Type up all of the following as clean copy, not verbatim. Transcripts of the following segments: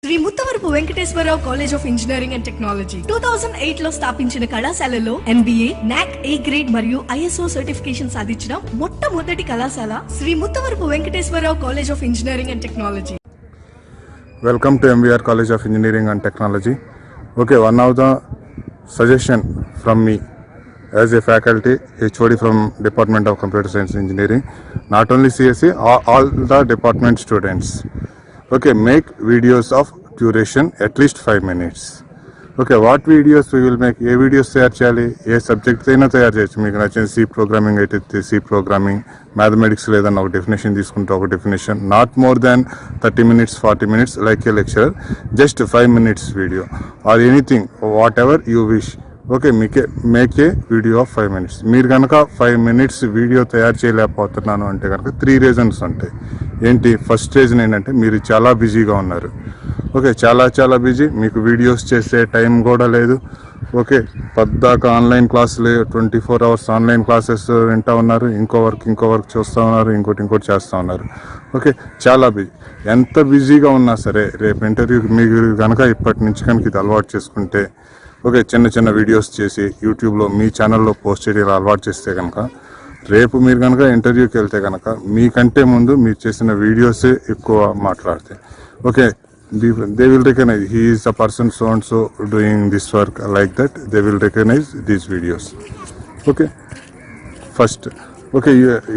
Shri Muttavarapu Venkateswararao college of engineering and technology 2008 లో స్థాపించిన కళాశాలలో MBA, NAC A గ్రేడ్ మరియు ISO సర్టిఫికేషన్ సాధించిన మొట్టమొదటి కళాశాల Shri Muttavarapu Venkateswararao college of engineering and technology. Welcome to MVR College of Engineering and Technology. Okay, one of the suggestion from me as a faculty, HOD from Department of Computer Science Engineering, not only CSE, all the department students. Okay, make videos of duration at least 5 minutes. Okay, what videos we will make? A videos తయారు చేయాలి, ఏ subject అయినా తయారు చేయొచ్చు. మీకు నచ్చిన C programming అయితే C programming, mathematics లేదన్న ఒక డెఫినేషన్ తీసుకుంటే ఒక definition, not more than 30 minutes 40 minutes like A lecturer, just 5 minutes video or anything what ever you wish. Okay, make a video of 5 minutes. మీరు కనుక 5 minutes వీడియో తయారు చేయలేకపోతున్నాను అంటే కనుక 3 reasons ఉంటాయి. ఏంటి? ఫస్ట్ రీజన్ ఏంటంటే మీరు చాలా బిజీగా ఉన్నారు. ఓకే, చాలా బిజీ, మీకు వీడియోస్ చేసే టైం కూడా లేదు. ఓకే, పద్దాక ఆన్లైన్ క్లాసులు 24 hours ఆన్లైన్ క్లాసెస్ వింటూ ఉన్నారు, ఇంకో వర్క్ చూస్తూ ఉన్నారు, ఇంకోటి చేస్తూ ఉన్నారు. ఓకే, చాలా బిజీ. ఎంత బిజీగా ఉన్నా సరే రేపు ఇంటర్వ్యూకి మీరు కనుక ఇప్పటి నుంచి కనుక ఇది అలవాటు చేసుకుంటే, ఓకే, చిన్న వీడియోస్ చేసి యూట్యూబ్లో మీ ఛానల్లో పోస్ట్ చేయడం అలవాటు చేస్తే కనుక రేపు మీరు కనుక ఇంటర్వ్యూకి వెళ్తే కనుక మీకంటే ముందు మీరు చేసిన వీడియోసే ఎక్కువ మాట్లాడతాయి. Okay, they will recognize he is a person so and so doing this work, like that they will recognize these videos. Okay, first, okay,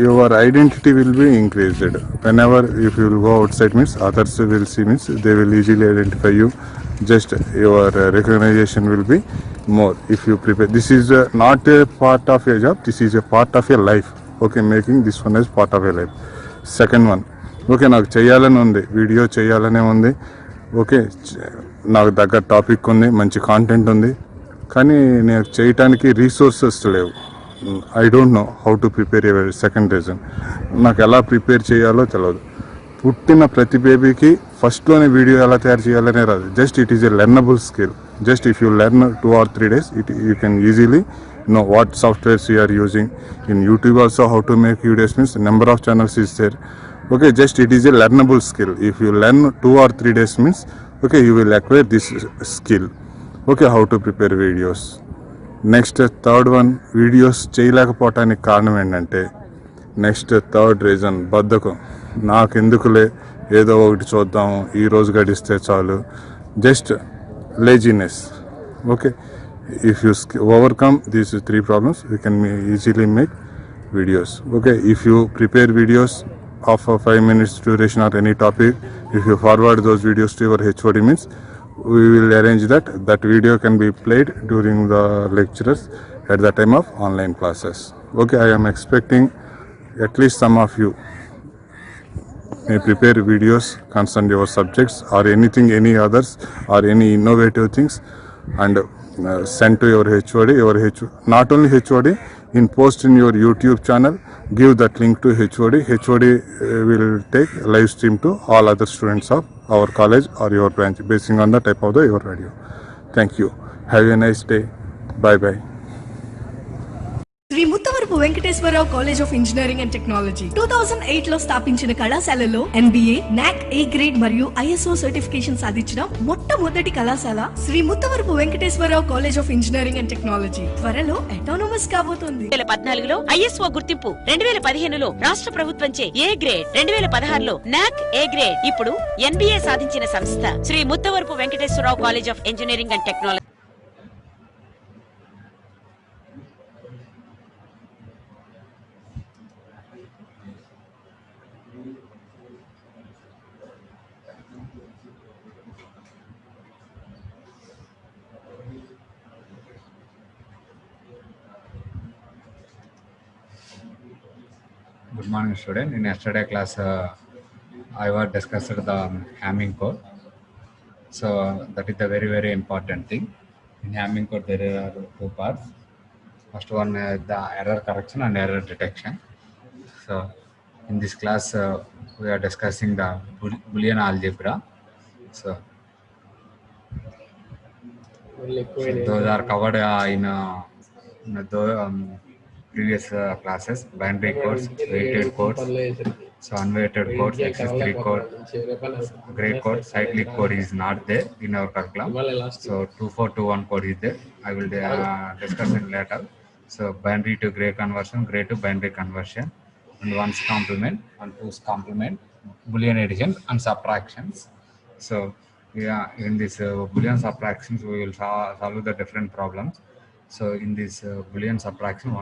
your identity will be increased whenever if you will go outside means others will see means they will easily identify you. Just your recognition will be more if you prepare. This is not a part of your job, this is a part of your life. Okay, making this one as part of your life. Second one, okay, నాకు చేయాలని ఉంది, video చేయాలనే ఉంది. Okay, నాకు దగ్గర topic ఉంది, మంచి content ఉంది, కానీ నేను చేయటానికి రీసోర్సెస్ లేవు. I don't know how to prepare. Second reason, నాకు ఎలా ప్రిపేర్ చేయాలో తెలియదు. పుట్టిన ప్రతి బేబీకి ఫస్ట్లోనే వీడియో ఎలా తయారు చేయాలనే రాదు. Just it is a learnable skill. Just if you learn 2 or 3 days, you can easily know what softwares you are using. In YouTube also how to make videos means number of channels is there. Okay, just it is a learnable skill. If you learn 2 or 3 days means, okay, you will acquire this skill. Okay, how to prepare videos. Next, third one, videos చేయలేకపోవటానికి కారణం ఏంటంటే, next third reason బద్ధకం. నాకెందుకులే, ఏదో ఒకటి చూద్దాం, ఈరోజు గడిస్తే చాలు, just laziness. Okay, if you overcome these 3 problems, you can easily make videos. Okay, if you prepare videos of a 5 minutes duration or any topic, if you forward those videos to your HOD means we will arrange that video can be played during the lectures at the time of online classes. Okay, I am expecting at least some of you may prepare videos concern your subjects or anything, any others or any innovative things, and send to your HOD. Not only HOD, in post in your YouTube channel, give that link to HOD. HOD will take live stream to all other students of our college or your branch basing on the type of your video. Thank you. Have a nice day. Bye. Sri Muttavarapu Venkateswararao college of engineering and technology 2008 లో స్థాపించిన కళాశాలలో MBA, NAC A grade మరియు ISO certification సాధించిన మొట్టమొదటి కళాశాల Shri Muttavarapu Venkateswararao college of engineering and technology త్వరలో autonomous కాబోతోంది. 2014లో ISO గుర్తింపు, 2015లో రాష్ట్ర ప్రభుత్వంచే A గ్రేడ్, 2016లో NAC A గ్రేడ్, ఇప్పుడు NBA సాధించిన సంస్థ Sri Muttavarapu Venkateswararao college of engineering and technology. Good morning, student. In yesterday class, I was discussed the Hamming code. So that is the very important thing. In Hamming code, there are 2 parts. First one is the error correction and error detection. So in this class, we are discussing the Boolean algebra. So those are covered in the previous classes, binary codes, weighted codes. So unweighted code, x3 code, gray code, cyclic code is not there in our curriculum. So 2421 code is there. I will discuss it later. So binary to gray conversion, gray to binary conversion, and ones complement and two's complement, Boolean addition and subtractions. So yeah, in this Boolean subtractions, we will solve the different problems. So in this Boolean subtraction,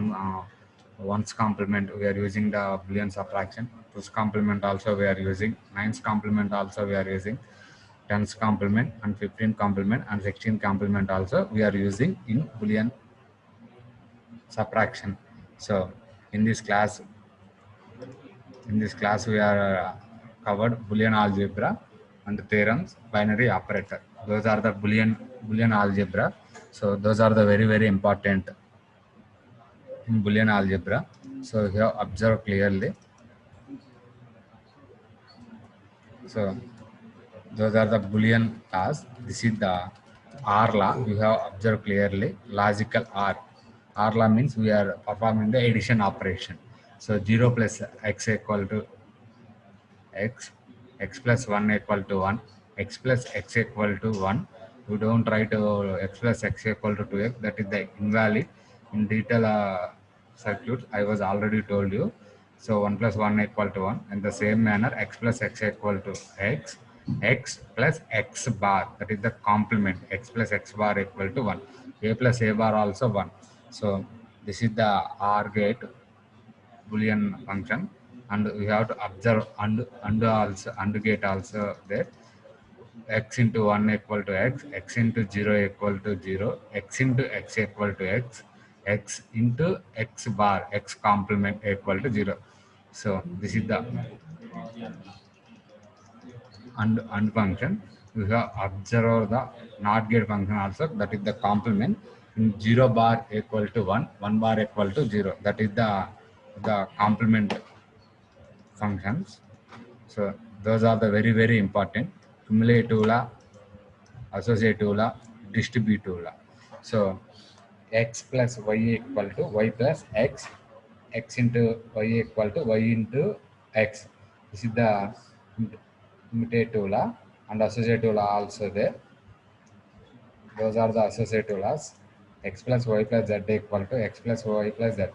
ones complement we are using the Boolean subtraction. Two's complement also we are using. Nines complement also we are using. Tens complement and 15 complement and 16 complement also we are using in Boolean subtraction. So in this class, we are covered Boolean algebra and theorems, binary operator. Those are the Boolean algebra. So those are the very important in Boolean algebra. So you have observed clearly. So those are the Boolean laws. This is the R law. You have observed clearly. Logical R. R law means we are performing the addition operation. So 0 plus x equal to x, x plus 1 equal to 1, x plus x equal to 1. You don't write x plus x equal to 2x. That is the invalid. In detail circuits, I was already told you. So 1 plus 1 equal to 1. In the same manner, x plus x equal to x, x plus x bar. That is the complement. X plus x bar equal to 1. A plus a bar also 1. So this is the R gate Boolean function, and we have to observe and gate also there. X into 1 equal to x, x into 0 equal to 0, x into x equal to x into x bar, x complement equal to 0. So this is the and function. We have observed the not gate function also, that is the complement. In 0 bar equal to 1, 1 bar equal to 0. That is the complement functions. So those are the very important cumulative law, associative law, distributive law. So x plus y equal to y plus x, x into y equal to y into x. This is the commutative law, and associative law also there. Those are the associative laws. X plus y plus z equal to x plus y plus z.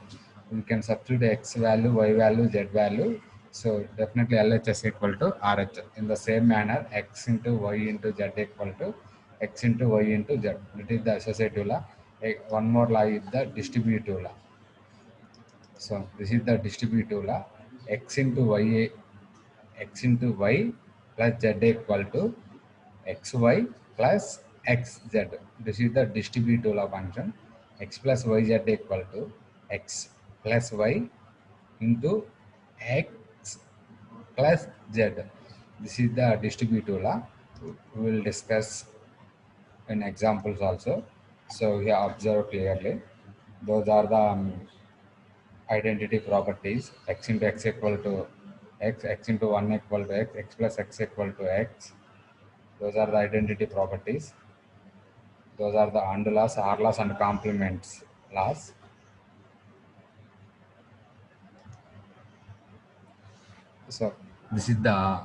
We can substitute x value, y value, z value. So definitely LHS equal to RH. In the same manner, x into y into z equal to x into y into z. It is the associative law. One more law is the distributive law. So this is the distributive law. X into y plus z equal to xy plus xz. This is the distributive law function. X plus yz equal to x plus y into x plus z. This is the distributive law. We will discuss in examples also. So we have observed clearly. Those are the identity properties. X into x equal to x, x into 1 equal to x, x plus x equal to x. Those are the identity properties. Those are the AND laws, R laws, and complements laws. So this is the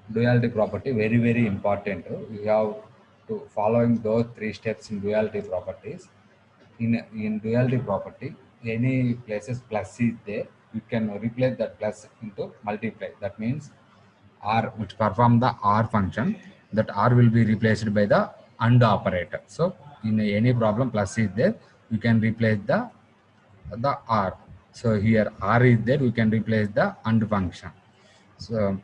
duality property, very important. We have to following those 3 steps in duality properties. In duality property, any places plus is there, you can replace that plus into multiply. That means R, which perform the R function, that R will be replaced by the AND operator. So in any problem plus is there, you can replace the R. So here R is there, we can replace the AND function. So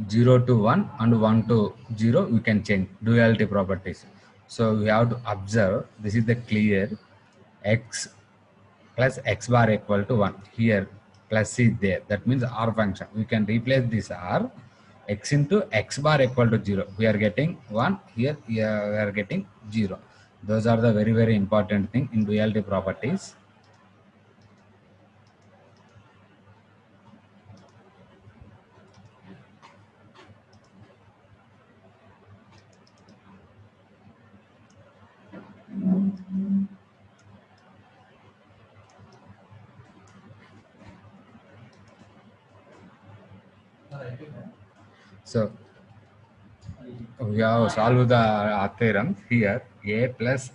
0 to 1 and 1 to 0, we can change duality properties. So we have to observe, this is the clear x plus x bar equal to 1. Here plus is there, that means R function. We can replace this R, x into x bar equal to 0. We are getting 1, here we are getting 0. Those are the very important thing in duality properties. So we have solved the theorem here. A plus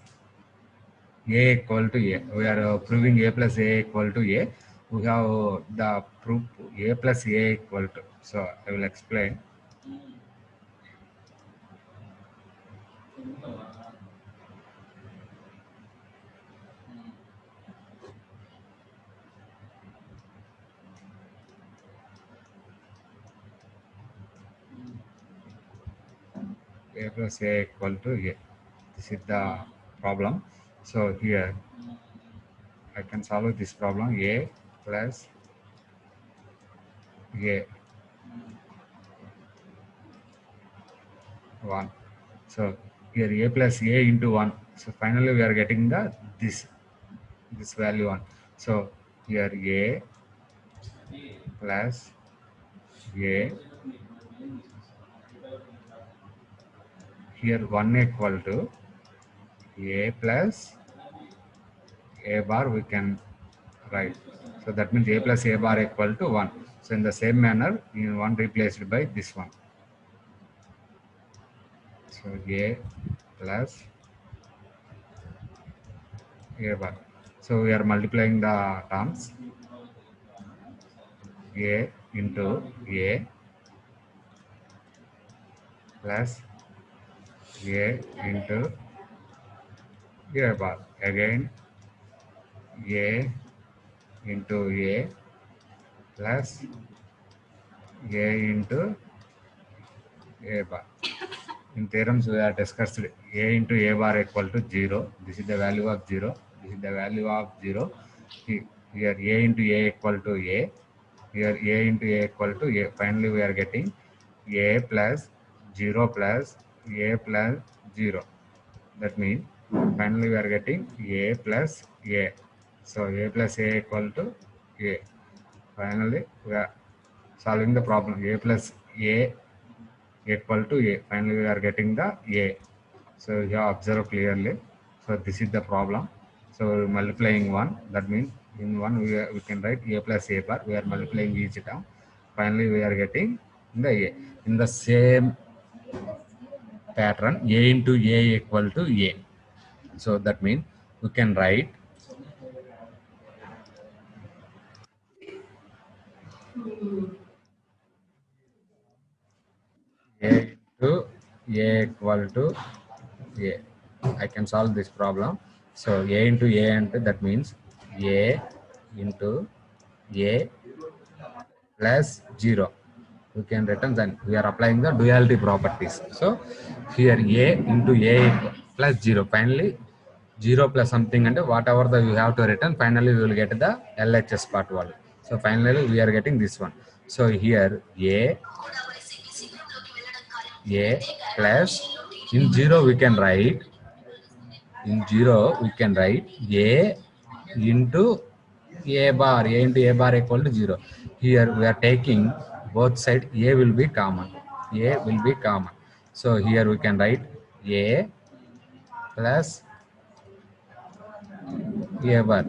a equal to a. We are proving a plus a equal to a. We have the proof a plus a equal to. So I will explain. A plus a equal to a. This is the problem. So here I can solve this problem. A plus a 1. So here a plus a into 1. So finally we are getting the this value 1. So here a plus a, here 1 equal to a plus a bar we can write. So that means a plus a bar equal to 1. So in the same manner, in 1 replaced by this one. So a plus a bar. So we are multiplying the terms. A into a plus a into a bar. Again a into a plus a into a bar. In theorems we are discussed a into a bar equal to 0. This is the value of 0. This is the value of 0. Here a into a equal to a. Here a into a equal to a. Finally we are getting a plus 0 plus a plus 0. That means finally we are getting a plus a. So a plus a equal to a. Finally we are solving the problem. A plus a equal to a. Finally we are getting the a. So you have observed clearly. So this is the problem. So multiplying 1, that means in 1 we can write a plus a bar. We are multiplying each term. Finally we are getting the a. In the same pattern, a into a equal to a. So that means we can write a into a equal to a. I can solve this problem. So a into a, and that means a into a plus 0. We can return, then we are applying the duality properties. So here a into a plus 0. Finally 0 plus something, and whatever the you have to return, finally we will get the LHS part value. So finally we are getting this one. So here a plus, in 0 we can write, in 0 we can write a into a bar. A into a bar equal to 0. Here we are taking both side, a will be common. A will be common. So here we can write a plus a bar.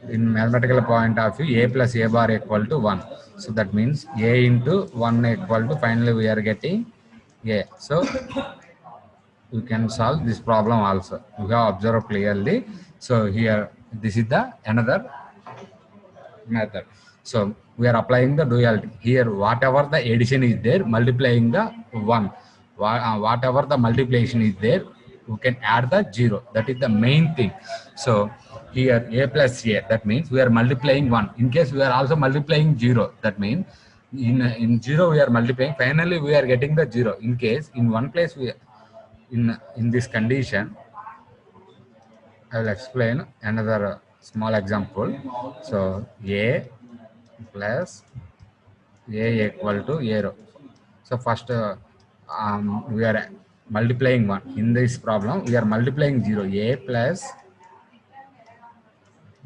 In mathematical point of view, a plus a bar equal to 1. So that means a into 1 equal to, finally we are getting a. So we can solve this problem also. We have observed clearly. So here this is the another method. So we are applying the duality. Here whatever the addition is there, multiplying the 1. Whatever the multiplication is there, we can add the 0. That is the main thing. So here a plus a, that means we are multiplying 1. In case we are also multiplying 0, that means in 0 we are multiplying, finally we are getting the 0. In case in one place we in this condition, I will explain another small example. So a plus a equal to 0. So first we are multiplying 1. In this problem we are multiplying 0. A plus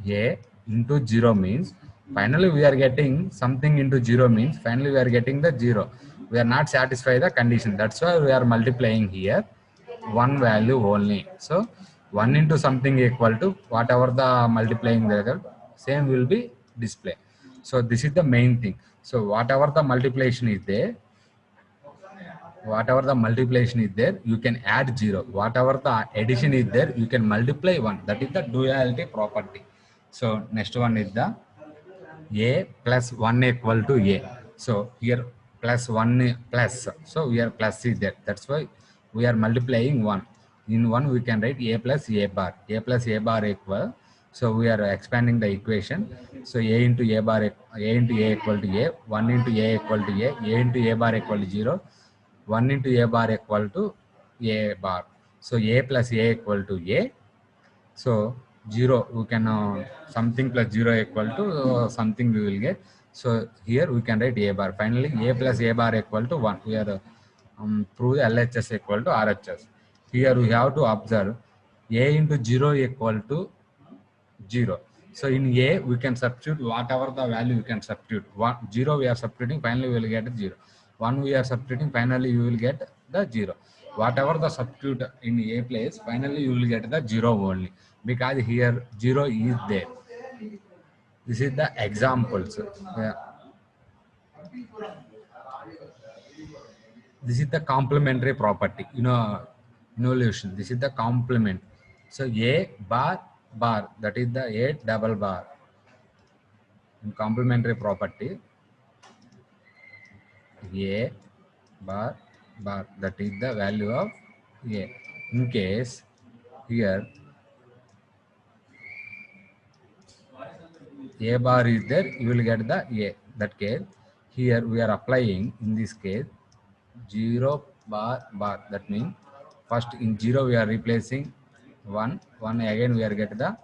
a into 0 means finally we are getting something into 0 means finally we are getting the 0. We are not satisfied the condition. That's why we are multiplying here one value only. So 1 into something equal to whatever the multiplying result, same will be displayed. So this is the main thing. So whatever the multiplication is there, whatever the multiplication is there, you can add 0. Whatever the addition is there, you can multiply 1. That is the duality property. So next one is the a plus 1 equal to a. So here plus 1 plus. So we are plus is there. That's why we are multiplying 1. In 1 we can write a plus a bar. A plus a bar equal. So we are expanding the equation. So a into a bar, a into a equal to a. 1 into a equal to a into a bar equal to 0. 1 into a bar equal to a bar. So a plus a equal to a. So 0 we can something plus 0 equal to something we will get. So here we can write a bar. Finally a plus a bar equal to 1. We are prove LHS equal to RHS. Here we have to observe a into 0 equal to 0. So in a we can substitute whatever the value we can substitute. 0 we are substituting, finally we will get 0. 1 we are substituting, finally you will get the 0. Whatever the substitute in a place, finally you will get the 0 only, because here 0 is there. This is the examples. This is the complementary property, involution. This is the complement. So a bar bar, that is the a double bar. In complementary property, a bar bar, that is the value of a. In case here a bar is there, you will get the a. That case here we are applying, in this case 0 bar bar. That means first in 0 we are replacing 1 again we are get the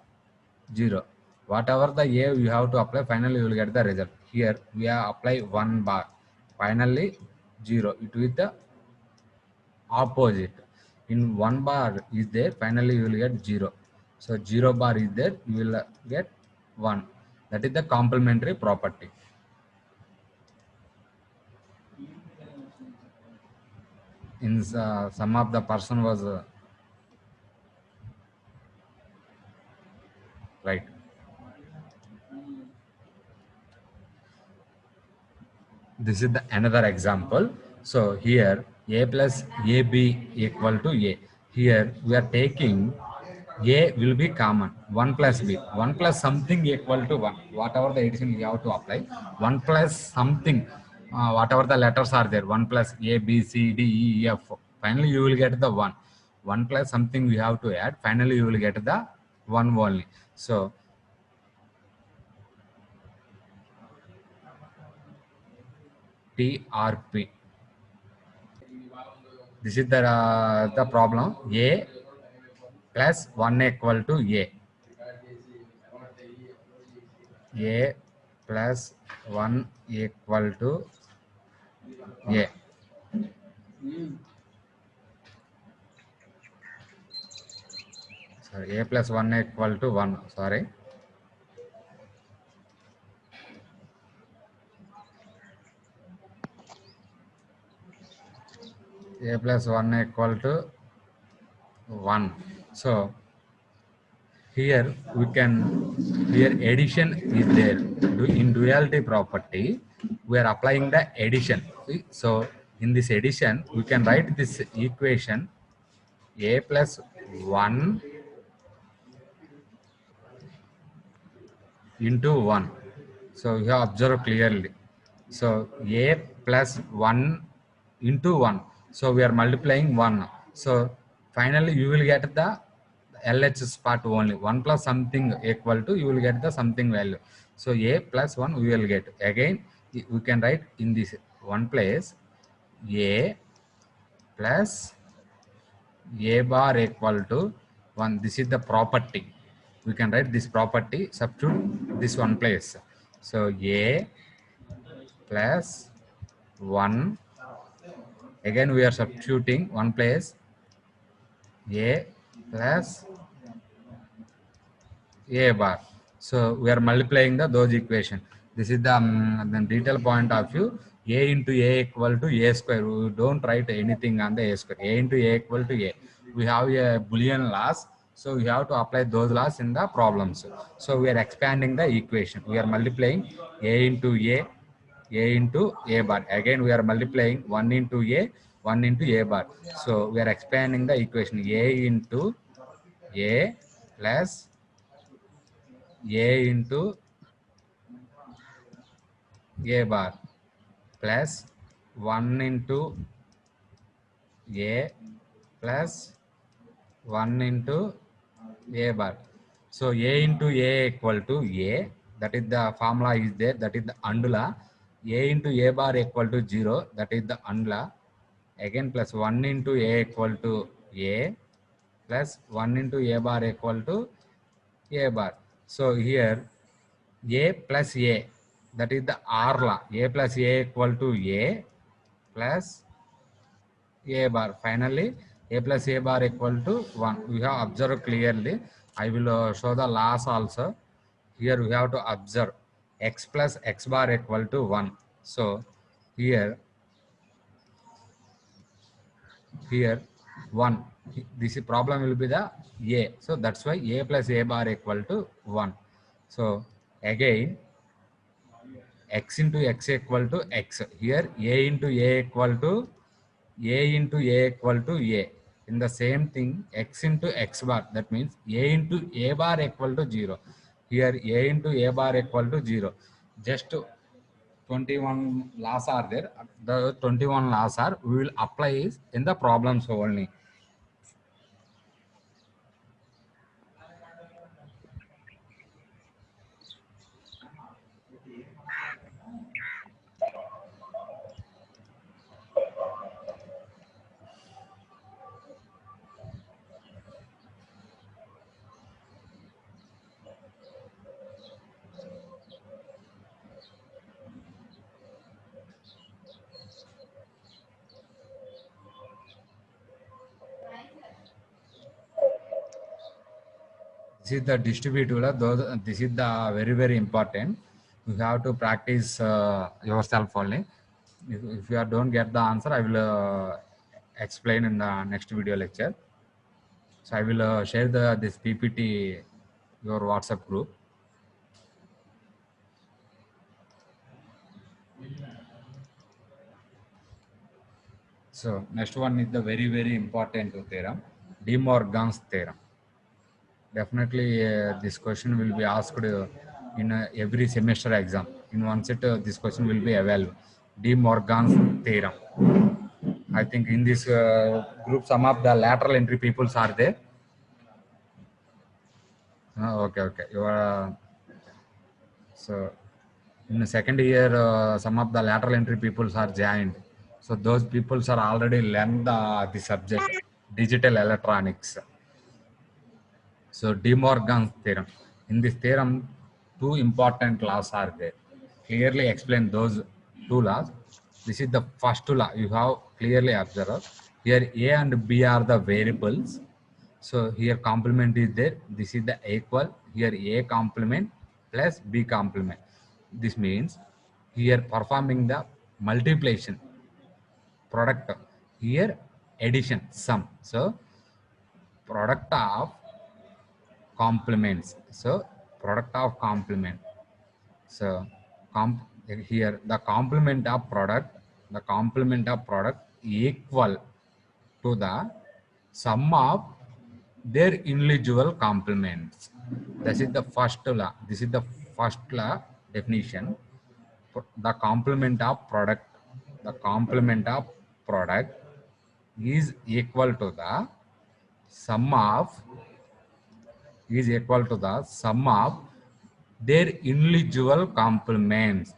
0. Whatever the a you have to apply, finally you will get the result. Here we are apply 1 bar, finally 0. It with the opposite. In 1 bar is there, finally you will get 0. So 0 bar is there, you will get 1. That is the complementary property. In some of the person was right. This is the another example. So here a plus ab equal to a. Here we are taking a will be common, 1 plus b, 1 plus something equal to 1. Whatever the addition we have to apply, 1 plus something, whatever the letters are there, 1 plus a b c d e f, finally you will get the 1. 1 plus something we have to add, finally you will get the 1 only. So TRP. This is the problem. A plus 1 equal to a. A plus 1 equal to a. Sorry, a plus 1 equal to 1. Sorry. A plus 1 equal to 1. So here we can, here addition is there. In duality property, we are applying the addition. So in this addition, we can write this equation a plus 1 into 1. So you have observed clearly. So a plus 1 into 1. So we are multiplying 1. So finally you will get the LHS part only. 1 plus something equal to, you will get the something value. So a plus 1 we will get. Again we can write in this one place a plus a bar equal to 1. This is the property. We can write this property, substitute this one place. So a plus 1. Again we are substituting one place, a plus a bar. So we are multiplying those equation. This is the detail point of view. A into a equal to a square. We don't write anything on the a square. A into a equal to a. We have a Boolean laws. So we have to apply those laws in the problems. So we are expanding the equation. We are multiplying a into a into a bar. Again we are multiplying 1 into a, 1 into a bar. So we are expanding the equation a into a plus a into a bar plus 1 into a plus 1 into a bar. So a into a equal to a, that is the formula is there, that is the undula. A into a bar equal to 0, that is the undula. Again plus 1 into a equal to a plus 1 into a bar equal to a bar. So here a plus a, that is the R law. A plus a equal to a plus a bar. Finally a plus a bar equal to 1. We have observed clearly. I will show the laws also. Here we have to observe x plus x bar equal to 1. So here 1, this problem will be the a, so that's why a plus a bar equal to 1. So again x into x equal to x. Here a into a equal to a into a equal to a. In the same thing x into x bar, that means a into a bar equal to 0. Here a into a bar equal to 0. Just 21 laws are there. The 21 laws are we will apply is in the problems only. This is the distributive law. This is the very important. You have to practice yourself only. If you don't get the answer, I will explain in the next video lecture. So I will share this PPT your WhatsApp group. So next one is the very important theorem, De Morgan's theorem. Definitely this question will be asked in every semester exam. In one set this question will be available. De Morgan's theorem. I think in this group some of the lateral entry peoples are there. Okay. You are so in the second year some of the lateral entry peoples are joined. So those peoples are already learned the subject digital electronics. So De Morgan's theorem. In this theorem, two important laws are there. Clearly explain those two laws. This is the first law you have clearly observed. Here A and B are the variables. So here complement is there. This is the equal. Here A complement plus B complement. This means here performing the multiplication product. Here addition sum. So product of complements. So product of complement. So here the complement of product equal to the sum of their individual complements. This is the first law. This is the first law definition. The complement of product is equal to the sum of their individual complements.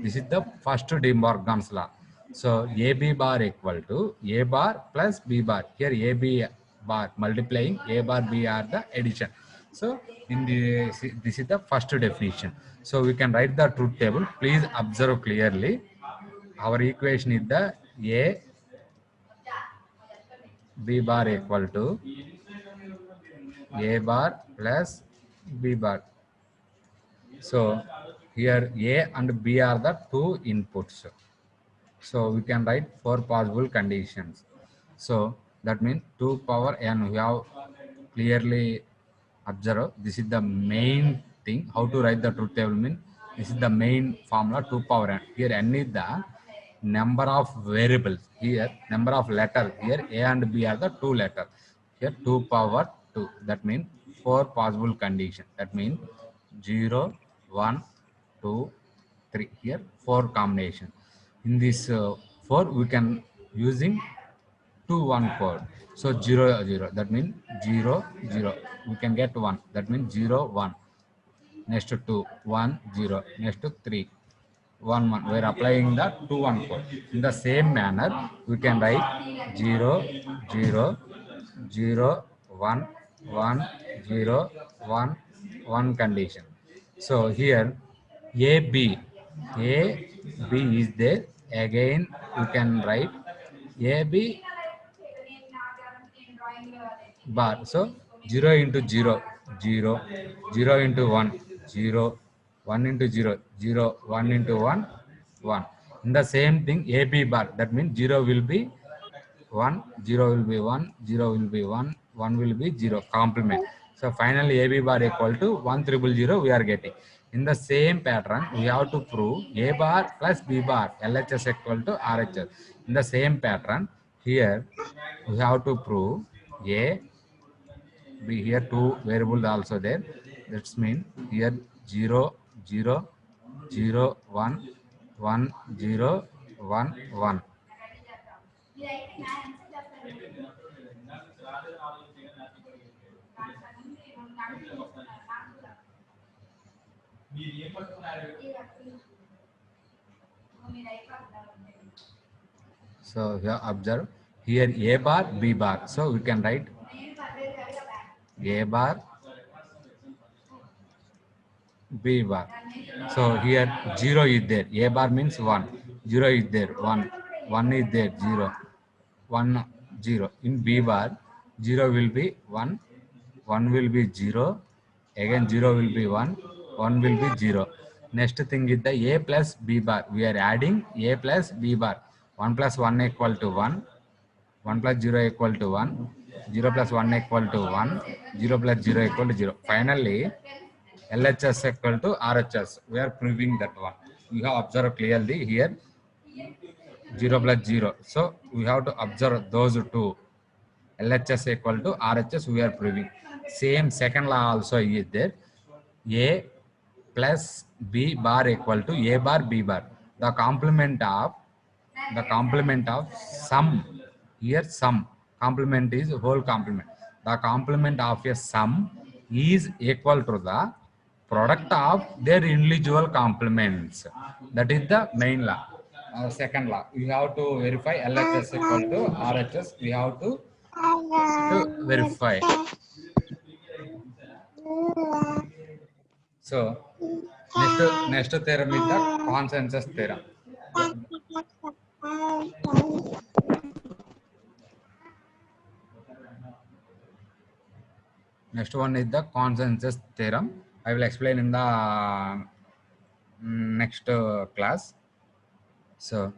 This is the first De Morgan's law. So AB bar equal to A bar plus B bar. Here AB bar multiplying A bar B are the addition. So this is the first definition. So we can write the truth table. Please observe clearly. Our equation is the A B bar equal to A bar plus B bar. So here A and B are the two inputs. So we can write 4 possible conditions. So that means 2 power n. We have clearly observed. This is the main thing. How to write the truth table mean? This is the main formula 2 power n. Here n is the number of variables. Here number of letters. Here A and B are the two letters. Here 2 power 2. That means 4 possible condition. That means 0, 1, 2, 3. Here 4 combination. In this 4 we can using 2 1 code. So 0 0. That means 0 0. We can get 1. That means 0 1. Next to 2 1 0. Next to 3 1 1. We are applying the 2 1 code. In the same manner, we can write 0 0 0 1 1 0 1 1 condition. So here A B is there. Again, you can write AB bar. So 0 into 0 0 0 into 1 0 1 into 0 0 1 into 1 1. In the same thing AB bar, that means 0 will be 1 0 will be 1 0 will be 1 1 will be 0 complement. So finally AB bar equal to 1 triple 0 we are getting. In the same pattern we have to prove A bar plus B bar LHS equal to RHS. In the same pattern here we have to prove A B. Here two variables also there. That's mean here 0 0 0 1 1 0 1 1. So here observe here A bar B bar. So we can write A bar B bar. So here 0 is there. A bar means 1. 0 is there. 1. 1 is there. 0. 1 0. In B bar 0 will be 1. 1 will be 0. Again 0 will be 1. 1 will be 0. Next thing is the A plus B bar. We are adding A plus B bar. 1 plus 1 equal to 1. 1 plus 0 equal to 1. 0 plus 1 equal to 1. 0 plus 0 equal to 0. Finally, LHS equal to RHS. We are proving that one. You have observed clearly here 0 plus 0. So we have to observe those two. LHS equal to RHS we are proving. Same second law also is there. A plus B bar equal to A bar B bar. The complement of sum. Here sum. Complement is whole complement. The complement of a sum is equal to the product of their individual complements. That is the main law. Second law. We have to verify LHS equal to RHS. We have to verify. So next theorem is the consensus theorem. Next one is the consensus theorem. I will explain in the next class. So